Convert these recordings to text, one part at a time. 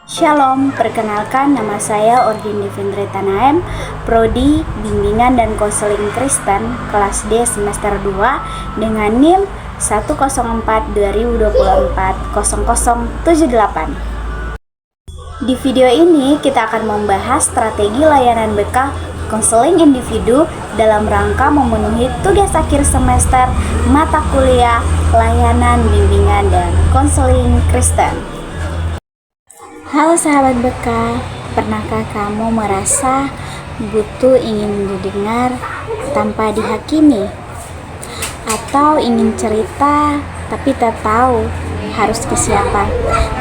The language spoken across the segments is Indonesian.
Shalom, perkenalkan nama saya Ordini Findri Tanaem, Prodi Bimbingan dan Konseling Kristen kelas D semester 2 dengan NIM 104-2024-0078. Di video ini kita akan membahas strategi layanan BK konseling individu dalam rangka memenuhi tugas akhir semester mata kuliah layanan bimbingan dan konseling Kristen. Halo sahabat BK, pernahkah kamu merasa butuh ingin didengar tanpa dihakimi? Atau ingin cerita tapi tak tahu harus ke siapa?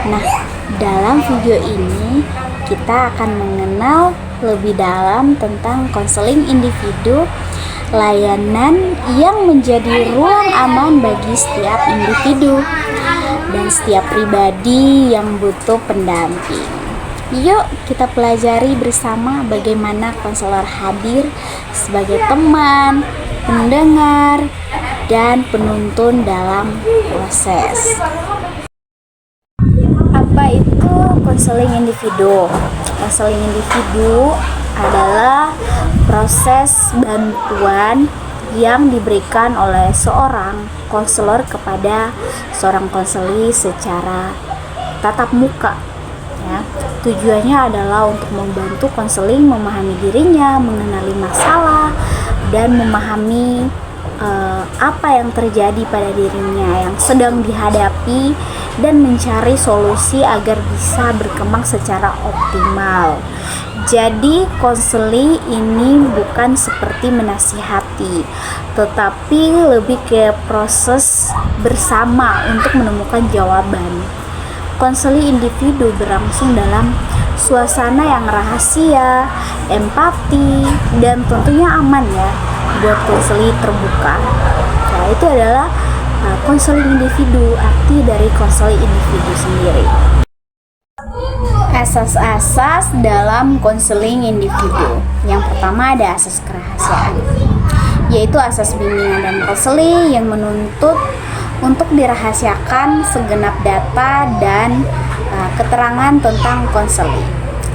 Nah, dalam video ini kita akan mengenal lebih dalam tentang konseling individu, layanan yang menjadi ruang aman bagi setiap individu dan setiap pribadi yang butuh pendamping. Yuk kita pelajari bersama bagaimana konselor hadir sebagai teman, pendengar, dan penuntun dalam proses. Apa itu konseling individu? Konseling individu adalah proses bantuan yang diberikan oleh seorang konselor kepada seorang konseli secara tatap muka. Ya, tujuannya adalah untuk membantu konseling memahami dirinya, mengenali masalah, dan memahami apa yang terjadi pada dirinya yang sedang dihadapi dan mencari solusi agar bisa berkembang secara optimal. Jadi konseli ini bukan seperti menasihati, tetapi lebih ke proses bersama untuk menemukan jawaban. Konseli individu berlangsung dalam suasana yang rahasia, empati, dan tentunya aman ya buat konseli terbuka. Nah, itu adalah konseling individu, arti dari konseling individu sendiri. Asas-asas dalam konseling individu. Yang pertama ada asas kerahasiaan, yaitu asas bimbingan dan konseling yang menuntut untuk dirahasiakan segenap data dan keterangan tentang konseling.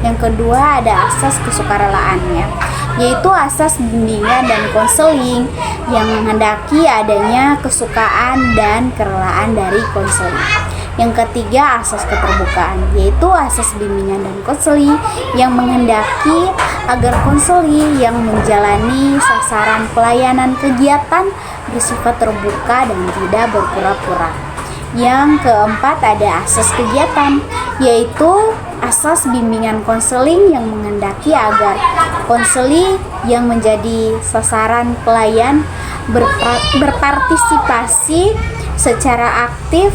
Yang kedua ada asas kesukarelaannya, yaitu asas bimbingan dan konseling yang menghendaki adanya kesukaan dan kerelaan dari konseling. Yang ketiga asas keterbukaan, yaitu asas bimbingan dan konseling yang menghendaki agar konseli yang menjalani sasaran pelayanan kegiatan bersifat terbuka dan tidak berpura-pura. Yang keempat ada asas kegiatan, yaitu asas bimbingan konseling yang menghendaki agar konseli yang menjadi sasaran pelayan berpartisipasi secara aktif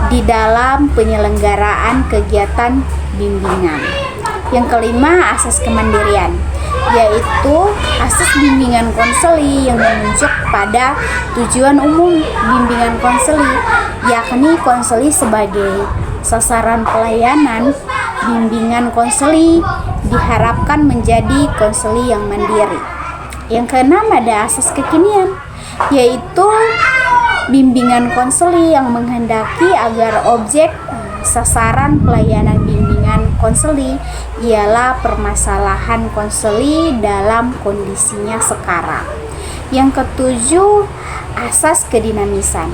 di dalam penyelenggaraan kegiatan bimbingan. Yang kelima asas kemandirian, yaitu asas bimbingan konseli yang menunjuk pada tujuan umum bimbingan konseli, yakni konseli sebagai sasaran pelayanan. Bimbingan konseli diharapkan menjadi konseli yang mandiri. Yang keenam ada asas kekinian, yaitu bimbingan konseli yang menghendaki agar objek sasaran pelayanan bimbingan konseli ialah permasalahan konseli dalam kondisinya sekarang. Yang ketujuh, asas kedinamisan,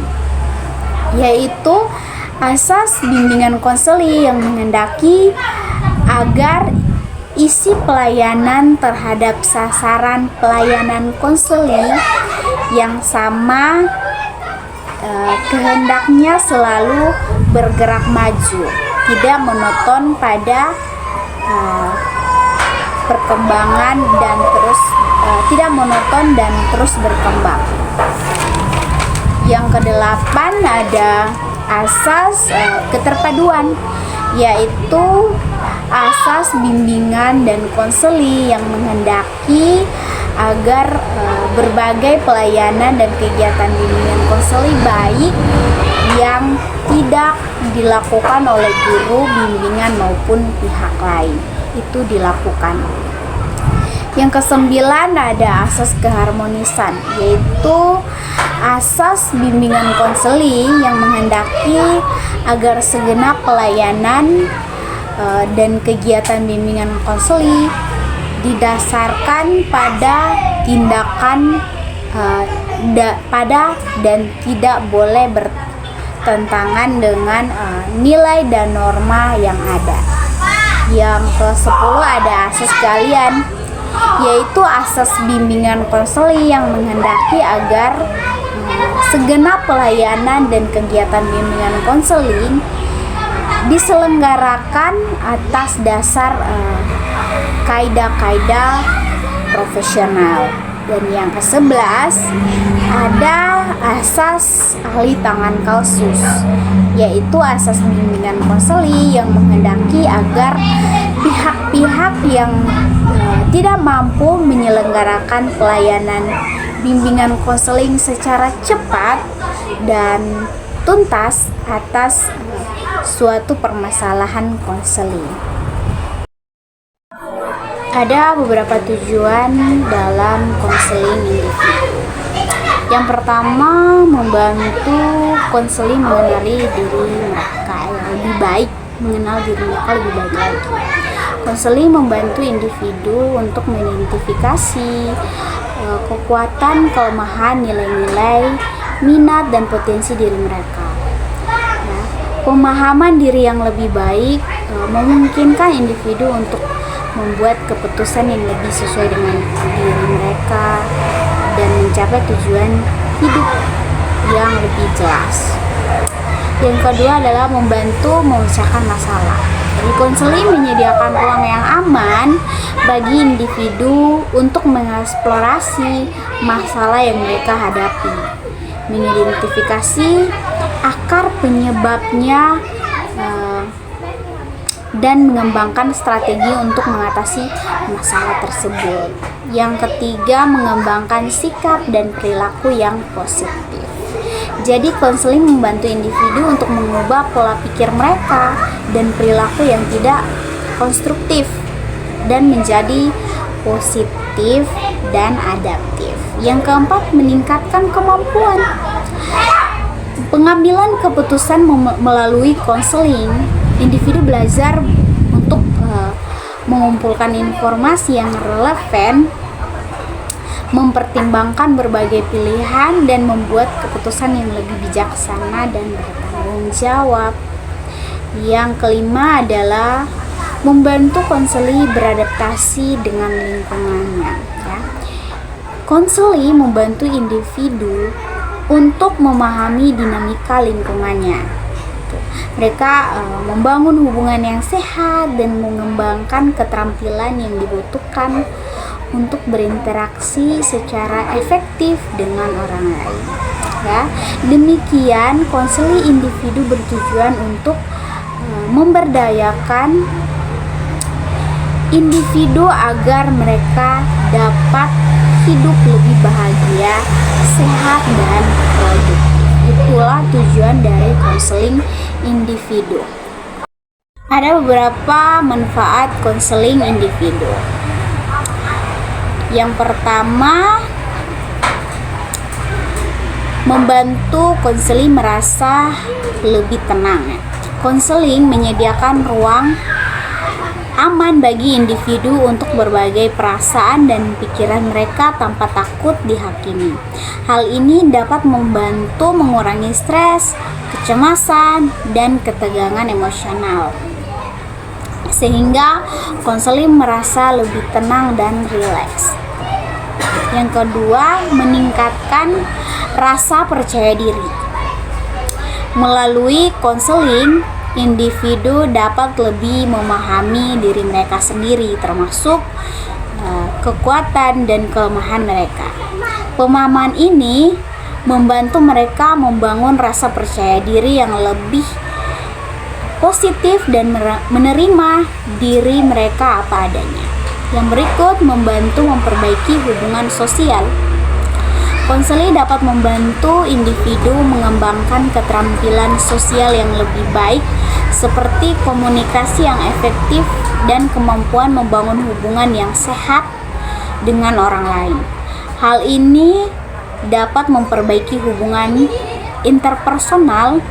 yaitu asas bimbingan konseli yang menghendaki agar isi pelayanan terhadap sasaran pelayanan konseli yang sama kehendaknya selalu bergerak maju, tidak monoton pada perkembangan dan terus berkembang. Yang kedelapan ada asas keterpaduan, yaitu asas bimbingan dan konseli yang menghendaki agar berbagai pelayanan dan kegiatan bimbingan konseli baik yang tidak dilakukan oleh guru bimbingan maupun pihak lain itu dilakukan. Yang kesembilan ada asas keharmonisan, yaitu asas bimbingan konseli yang menghendaki agar segenap pelayanan dan kegiatan bimbingan konseling didasarkan pada tindakan dan tidak boleh bertentangan dengan nilai dan norma yang ada. Yang ke-10 ada asas kalian, yaitu asas bimbingan konseling yang menghendaki agar segenap pelayanan dan kegiatan bimbingan konseling diselenggarakan atas dasar kaidah-kaidah profesional. Dan yang ke-11 ada asas ahli tangan kalsus, yaitu asas bimbingan konseling yang menghendaki agar pihak-pihak yang tidak mampu menyelenggarakan pelayanan bimbingan konseling secara cepat dan tuntas atas suatu permasalahan konseling. Ada beberapa tujuan dalam konseling individu. Yang pertama, membantu konseling mengenali diri mereka yang lebih baik, mengenal diri mereka lebih baik lagi. Konseling membantu individu untuk mengidentifikasi kekuatan, kelemahan, nilai-nilai, minat, dan potensi diri mereka. Pemahaman diri yang lebih baik memungkinkan individu untuk membuat keputusan yang lebih sesuai dengan diri mereka dan mencapai tujuan hidup yang lebih jelas. Yang kedua adalah membantu memecahkan masalah. Jadi konseling menyediakan ruang yang aman bagi individu untuk mengeksplorasi masalah yang mereka hadapi, mengidentifikasi akar penyebabnya, dan mengembangkan strategi untuk mengatasi masalah tersebut. Yang ketiga, mengembangkan sikap dan perilaku yang positif. Jadi konseling membantu individu untuk mengubah pola pikir mereka dan perilaku yang tidak konstruktif dan menjadi positif dan adaptif. Yang keempat, meningkatkan kemampuan pengambilan keputusan melalui konseling. Individu belajar untuk mengumpulkan informasi yang relevan, mempertimbangkan berbagai pilihan, dan membuat keputusan yang lebih bijaksana dan bertanggung jawab. Yang kelima adalah membantu konseling beradaptasi dengan lingkungannya. Konseling membantu individu untuk memahami dinamika lingkungannya. Mereka membangun hubungan yang sehat dan mengembangkan keterampilan yang dibutuhkan untuk berinteraksi secara efektif dengan orang lain. Demikian, konseling individu bertujuan untuk memberdayakan individu agar mereka dapat hidup lebih bahagia, sehat, dan produktif. Itulah tujuan dari konseling individu. Ada beberapa manfaat konseling individu. Yang pertama, membantu konseling merasa lebih tenang. Konseling menyediakan ruang aman bagi individu untuk berbagai perasaan dan pikiran mereka tanpa takut dihakimi. Hal ini dapat membantu mengurangi stres, kecemasan, dan ketegangan emosional, sehingga konseling merasa lebih tenang dan rileks. Yang kedua, meningkatkan rasa percaya diri. Melalui konseling, individu dapat lebih memahami diri mereka sendiri, termasuk kekuatan dan kelemahan mereka. Pemahaman ini membantu mereka membangun rasa percaya diri yang lebih positif dan menerima diri mereka apa adanya. Yang berikut, membantu memperbaiki hubungan sosial. Konseling dapat membantu individu mengembangkan keterampilan sosial yang lebih baik, seperti komunikasi yang efektif dan kemampuan membangun hubungan yang sehat dengan orang lain. Hal ini dapat memperbaiki hubungan interpersonal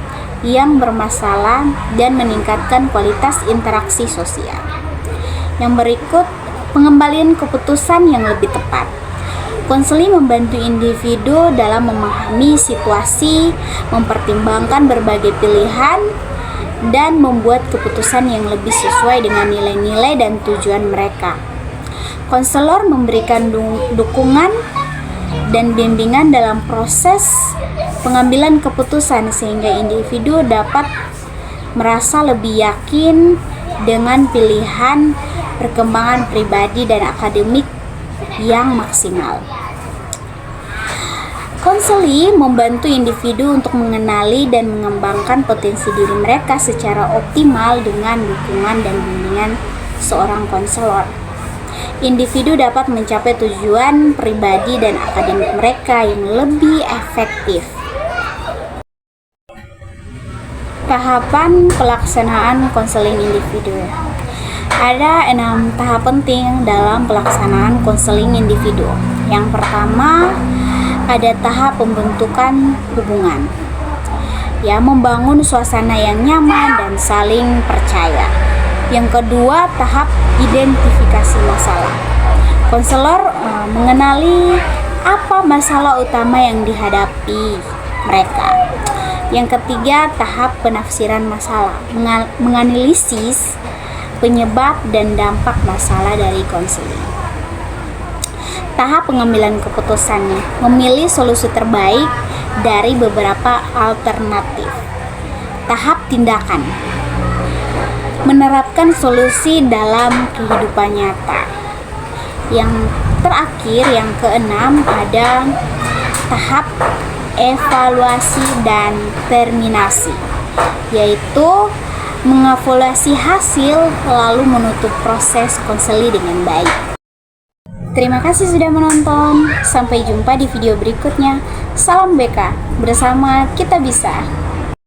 yang bermasalah dan meningkatkan kualitas interaksi sosial. Yang berikut, pengembalian keputusan yang lebih tepat. Konseling membantu individu dalam memahami situasi, mempertimbangkan berbagai pilihan, dan membuat keputusan yang lebih sesuai dengan nilai-nilai dan tujuan mereka. Konselor memberikan dukungan dan bimbingan dalam proses pengambilan keputusan sehingga individu dapat merasa lebih yakin dengan pilihan perkembangan pribadi dan akademik yang maksimal. Konseling membantu individu untuk mengenali dan mengembangkan potensi diri mereka secara optimal dengan dukungan dan bimbingan seorang konselor. Individu dapat mencapai tujuan pribadi dan akademik mereka yang lebih efektif. Tahapan pelaksanaan konseling individu. Ada 6 tahap penting dalam pelaksanaan konseling individu. Yang pertama, ada tahap pembentukan hubungan. Ya, membangun suasana yang nyaman dan saling percaya. Yang kedua, tahap identifikasi masalah. Konselor mengenali apa masalah utama yang dihadapi mereka. Yang ketiga, tahap penafsiran masalah, menganalisis penyebab dan dampak masalah dari konseling. Tahap pengambilan keputusannya, memilih solusi terbaik dari beberapa alternatif. Tahap tindakan, menerapkan solusi dalam kehidupan nyata. Yang terakhir, yang keenam, ada tahap evaluasi dan terminasi, yaitu mengevaluasi hasil lalu menutup proses konseling dengan baik. Terima kasih sudah menonton. Sampai jumpa di video berikutnya. Salam BK, bersama kita bisa.